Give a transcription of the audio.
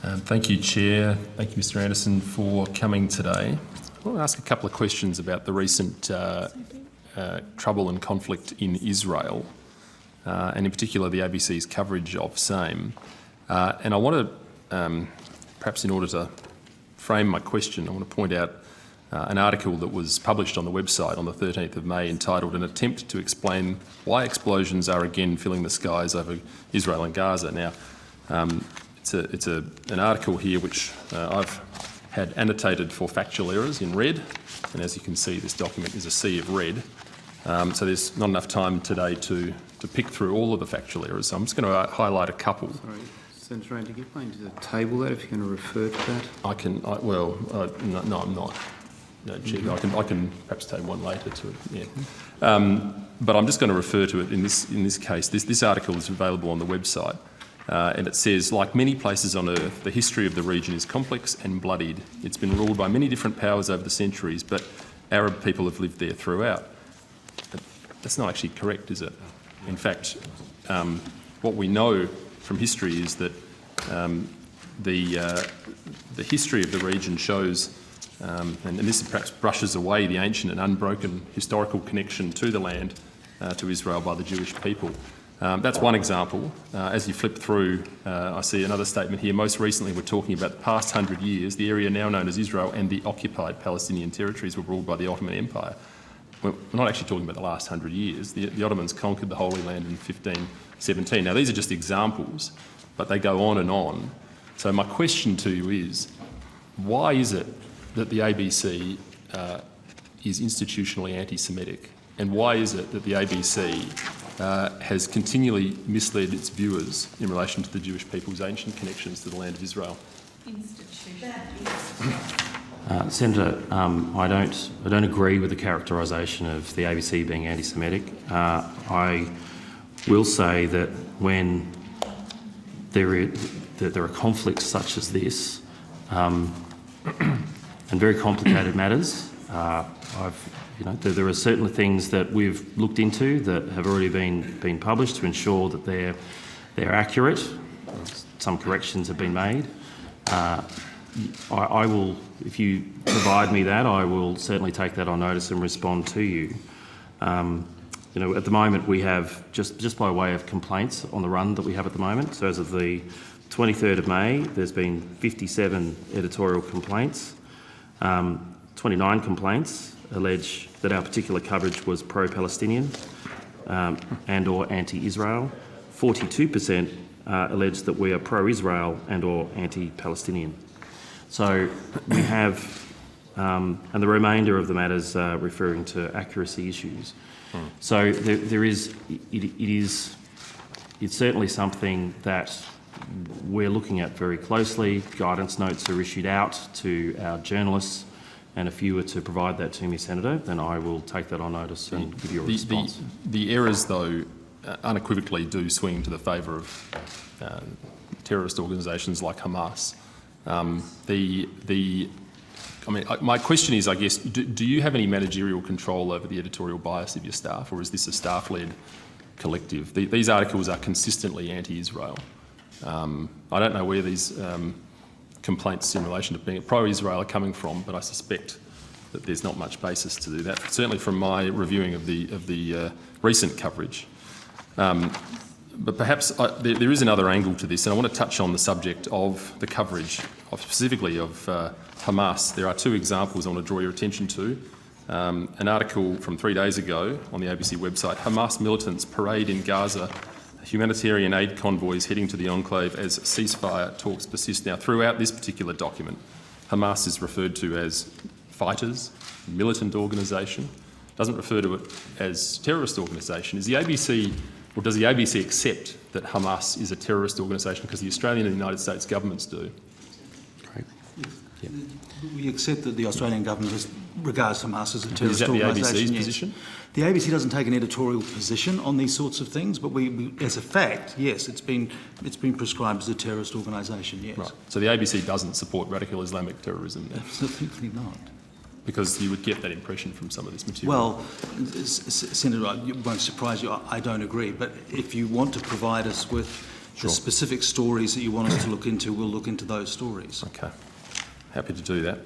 Thank you, Chair. Thank you, Mr Anderson, for coming today. I want to ask a couple of questions about the recent trouble and conflict in Israel, and in particular the ABC's coverage of same. And I want to, perhaps in order to frame my question, I want to point out an article that was published on the website on the 13th of May entitled "An Attempt to Explain Why Explosions Are Again Filling the Skies Over Israel and Gaza." Now, it's an article here which I've had annotated for factual errors in red, and as you can see, this document is a sea of red. So there's not enough time today to pick through all of the factual errors. So I'm just going to highlight a couple. Sorry, Senator Antic, you're going to table that if you're going to refer to that. No, I'm not. No, Chair, I can perhaps take one later to it. Yeah. But I'm just going to refer to it in this case. This article is available on the website. And it says, like many places on earth, the history of the region is complex and bloodied. It's been ruled by many different powers over the centuries, but Arab people have lived there throughout. But that's not actually correct, is it? In fact, what we know from history is that the history of the region shows, and this perhaps brushes away the ancient and unbroken historical connection to the land, to Israel by the Jewish people. That's one example. As you flip through, I see another statement here. Most recently, we're talking about the past 100 years. The area now known as Israel and the occupied Palestinian territories were ruled by the Ottoman Empire. We're not actually talking about the last 100 years. The Ottomans conquered the Holy Land in 1517. Now, these are just examples, but they go on and on. So my question to you is, why is it that the ABC is institutionally anti-Semitic? And why is it that the ABC has continually misled its viewers in relation to the Jewish people's ancient connections to the land of Israel? Senator, I don't agree with the characterisation of the ABC being anti-Semitic. I will say that when there are conflicts such as this and very complicated matters, there are certainly things that we've looked into that have already been published to ensure that they're accurate. Some corrections have been made. I will, if you provide me that, I will certainly take that on notice and respond to you. At the moment we have, just by way of complaints on the run that we have at the moment, so as of the 23rd of May, there's been 57 editorial complaints. 29 complaints allege that our particular coverage was pro-Palestinian and or anti-Israel. 42% allege that we are pro-Israel and or anti-Palestinian. So we have, and the remainder of the matters referring to accuracy issues. So it's certainly something that we're looking at very closely. Guidance notes are issued out to our journalists, and if you were to provide that to me, Senator, then I will take that on notice and give you a response. The errors, though, unequivocally do swing to the favour of terrorist organisations like Hamas. My question is, I guess, do you have any managerial control over the editorial bias of your staff, or is this a staff-led collective? These articles are consistently anti-Israel. I don't know where these complaints in relation to being pro-Israel are coming from, but I suspect that there's not much basis to do that, certainly from my reviewing of the recent coverage. But perhaps there is another angle to this, and I want to touch on the subject of the coverage, specifically of Hamas. There are two examples I want to draw your attention to. An article from 3 days ago on the ABC website, Hamas militants parade in Gaza, humanitarian aid convoys heading to the enclave as ceasefire talks persist. Now, throughout this particular document, Hamas is referred to as fighters, militant organisation, doesn't refer to it as terrorist organisation. Is the ABC, or does the ABC accept that Hamas is a terrorist organisation because the Australian and the United States governments do? Great. Yep. We accept that the Australian government regards Hamas as a terrorist organisation. Is that the ABC's position? The ABC doesn't take an editorial position on these sorts of things, but we as a fact, yes, it's been prescribed as a terrorist organisation, yes. Right. So the ABC doesn't support radical Islamic terrorism then? Absolutely not. Because you would get that impression from some of this material. Well, Senator, it won't surprise you, I don't agree, but if you want to provide us with The specific stories that you want us to look into, we'll look into those stories. Okay. Happy to do that.